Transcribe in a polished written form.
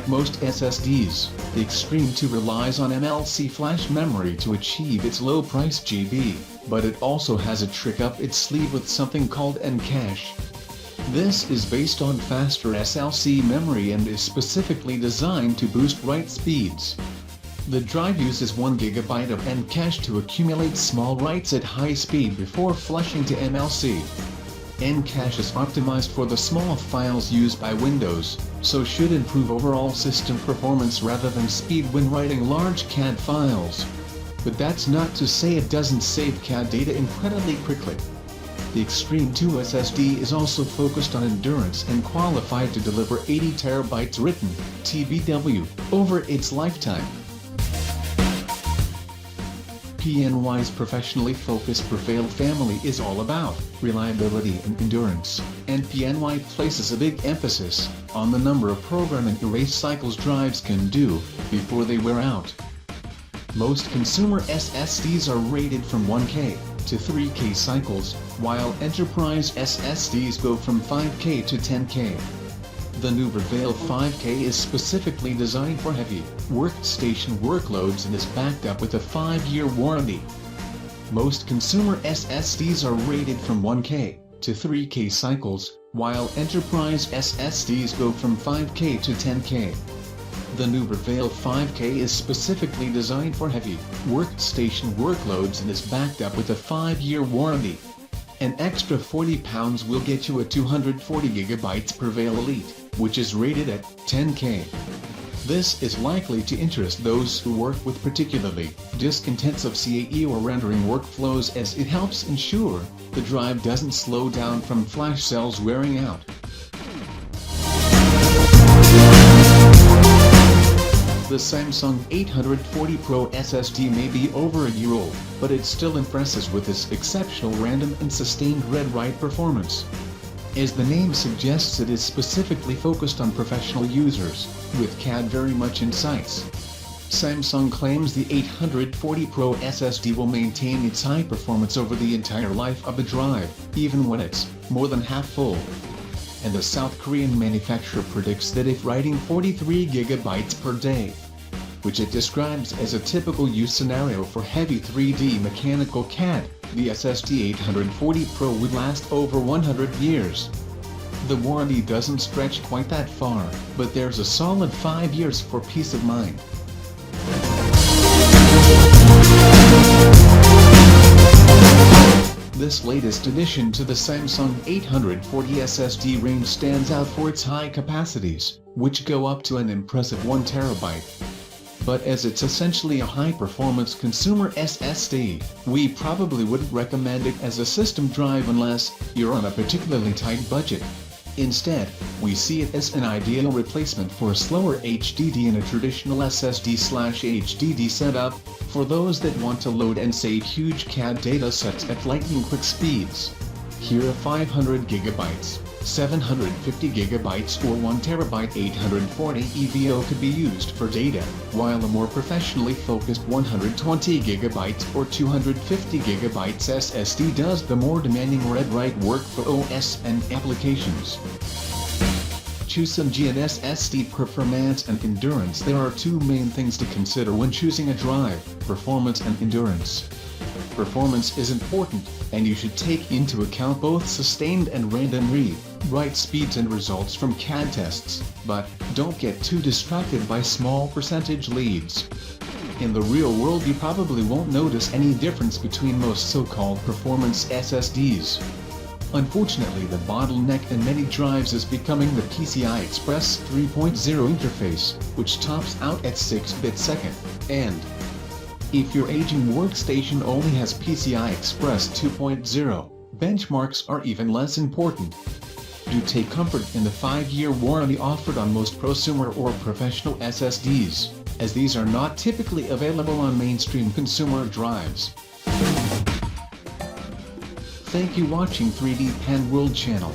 Like most SSDs, the Extreme II relies on MLC flash memory to achieve its low price GB, but it also has a trick up its sleeve with something called N-Cache. This is based on faster SLC memory and is specifically designed to boost write speeds. The drive uses 1 GB of N-Cache to accumulate small writes at high speed before flushing to MLC. N-Cache is optimized for the small files used by Windows, so should improve overall system performance rather than speed when writing large CAD files. But that's not to say it doesn't save CAD data incredibly quickly. The Extreme II SSD is also focused on endurance and qualified to deliver 80 TB written (TBW) over its lifetime. PNY's professionally focused Prevail family is all about reliability and endurance, and PNY places a big emphasis on the number of program and erase cycles drives can do before they wear out. Most consumer SSDs are rated from 1K to 3K cycles, while enterprise SSDs go from 5K to 10K. The new Prevail 5K is specifically designed for heavy workstation workloads and is backed up with a 5-year warranty. Most consumer SSDs are rated from 1K to 3K cycles, while enterprise SSDs go from 5K to 10K. The new Prevail 5K is specifically designed for heavy workstation workloads and is backed up with a 5-year warranty. An extra £40 will get you a 240GB Prevail Elite, which is rated at 10K. This is likely to interest those who work with particularly disk-intensive CAE or rendering workflows, as it helps ensure the drive doesn't slow down from flash cells wearing out. The Samsung 840 Pro SSD may be over a year old, but it still impresses with its exceptional random and sustained read-write performance. As the name suggests, it is specifically focused on professional users, with CAD very much in sights. Samsung claims the 840 Pro SSD will maintain its high performance over the entire life of the drive, even when it's more than half full. And the South Korean manufacturer predicts that if writing 43 GB per day, which it describes as a typical use scenario for heavy 3D mechanical CAD, the SSD 840 Pro would last over 100 years. The warranty doesn't stretch quite that far, but there's a solid 5 years for peace of mind. This latest addition to the Samsung 840 SSD range stands out for its high capacities, which go up to an impressive 1 TB. But as it's essentially a high-performance consumer SSD, we probably wouldn't recommend it as a system drive unless you're on a particularly tight budget. Instead, we see it as an ideal replacement for a slower HDD in a traditional SSD/HDD setup, for those that want to load and save huge CAD data sets at lightning-quick speeds. Here a 500 GB, 750 GB or 1 TB 840 EVO could be used for data, while a more professionally focused 120 GB or 250 GB SSD does the more demanding read-write work for OS and applications. Choosing an SSD performance and endurance. There are two main things to consider when choosing a drive: performance and endurance. Performance is important, and you should take into account both sustained and random read-write speeds and results from CAD tests, but don't get too distracted by small percentage leads. In the real world, you probably won't notice any difference between most so-called performance SSDs. Unfortunately, the bottleneck in many drives is becoming the PCI Express 3.0 interface, which tops out at 6 bits per second, and if your aging workstation only has PCI Express 2.0, benchmarks are even less important. Do take comfort in the 5-year warranty offered on most prosumer or professional SSDs, as these are not typically available on mainstream consumer drives. Thank you for watching 3D Pan World channel.